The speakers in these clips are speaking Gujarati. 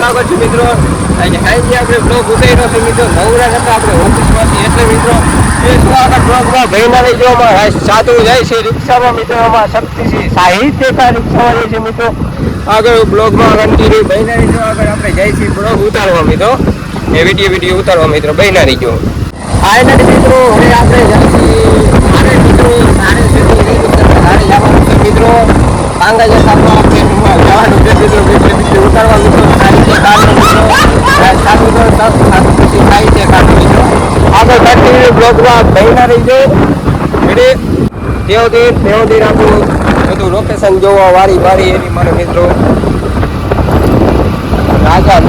સ્વાગત છે મિત્રો. આજે સાંજે આપણે બ્લોગ ઉતાર્યો છે મિત્રો. નવરા હતા આપણે ઓફિસમાંથી એટલે મિત્રો એ સ્વાગત બ્લોગમાં ભાઈના લઈ જવામાં સાધુ જાય છે રિક્ષામાં મિત્રો. આમાં શક્તિસિંહ સાહિત્યકાર રિક્ષામાં જાય છે મિત્રો. આગળ બ્લોગમાં કન્ટિન્યુ ભાઈના લઈ જવા આગળ આપણે જાય છીએ બ્લોગ ઉતારવા મિત્રો. એ વિડીયો ઉતારવા મિત્રો ભાઈના લઈ જવા. ફાઇનલી મિત્રો હવે આપણે જાય છીએ મિત્રો જવાનું છે મિત્રો. પાંગા જતા જવાનું છે મિત્રો. વિડીયો ઉતારવા મિત્રો સાહિત્યકાર મિત્રો. આગળ કન્ટિન્યુ બ્લોગમાં ભાઈના રહી જાય દેવદીર આપણું બધું લોકેશન જોવા વારી વારી એની મને મિત્રો રાજા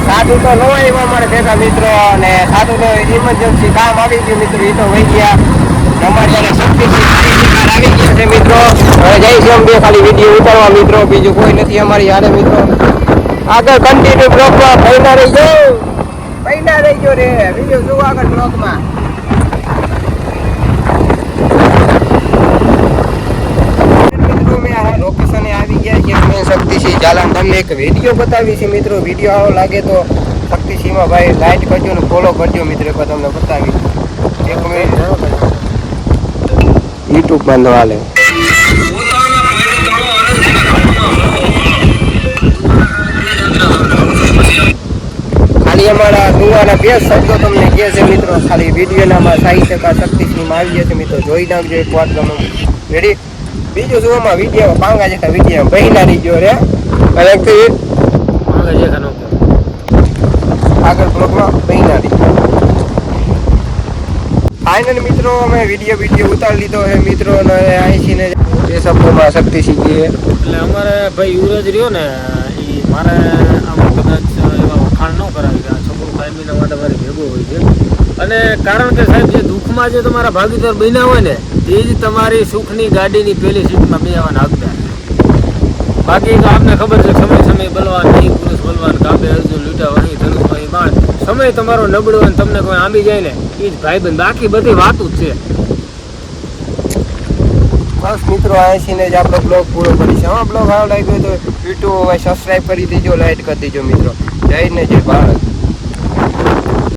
સાધુ તો ન હોય એવા મારે ભેગા મિત્રો. અને સાધુ તો ઇમરજન્સી કામ આવી ગયું મિત્રો. એ તો વહી ગયા અમારી શક્તિસિંહ આવી ગયા છે મિત્રો. હવે જઈશું અમે ખાલી વિડીયો ઉતારવા મિત્રો. બીજું કોઈ નથી અમારી યારે મિત્રો. આગળ કન્ટિન્યુ બ્લોગમાં ભાઈના રહી ગયો રે વિડીયો જોવા આગળ બ્લોગમાં. લોકેશને આવી ગયા છે મેં શક્તિસિંહ ઝાલાને તમને એક વિડીયો બતાવી છે મિત્રો. વિડીયો આવો લાગે તો શક્તિસિંહમાં ભાઈ લાઈક કરજો ને ફોલો કરજો મિત્રો. એક તમને બતાવી એક મિનિટ યુટ્યુબ બંધ હાલે. ખાલી અમારા દુવાના 2 શબ્દો તમને કહે છે મિત્રો. ખાલી વિડીયોનામાં સાહિત્યકાર શક્તિસિંહમાં આવી ગયા છે મિત્રો. જોઈ નાખજો એક વાર તમે રેડી. બીજું જોવામાં વિડીયો પાંગા જેખા વિડીયો બહેના રહી ગયો રે. અને આગળ બ્લોગમાં બહેના રહી ગયો. ફાઇનલ મિત્રો અમે વિડીયો ઉતારી લીધો છે મિત્રો. અને આઈસીને જે શબ્દોમાં શક્તિસિંહ એટલે અમારે ભાઈ યુવરાજ રહ્યો ને એ મારે આમ કદાચ એવા વખાણ ન કરાવી કે આ છોકરું કાયમીના માટે મારે ભેગો હોય છે. અને કારણ કે સાહેબ જે દુઃખમાં જે તમારા ભાગીદાર બન્યા હોય ને એ જ તમારી સુખની ગાડીની પહેલી સીટમાં બેસવાના હકદાર છે. બાકી તો આપને ખબર છે સમય બલવાન નહીં પુરુષ બલવાન કાબે અર્જુન લૂંટા વહી ધનુષ બાણ. સમય તમારો નબળો અને તમને કોઈ આંબી જાય ને એ જ ભાઈબંધ. બાકી બધી વાતું જ છે. બસ મિત્રો આઈસીને જ આપણો બ્લોગ પૂરો કરીશું. હા બ્લોગ સારો લાગ્યો તો યુટ્યુબ સબસ્ક્રાઈબ કરી દેજો, લાઈક કરી દેજો મિત્રો. જય ને જય ભારત.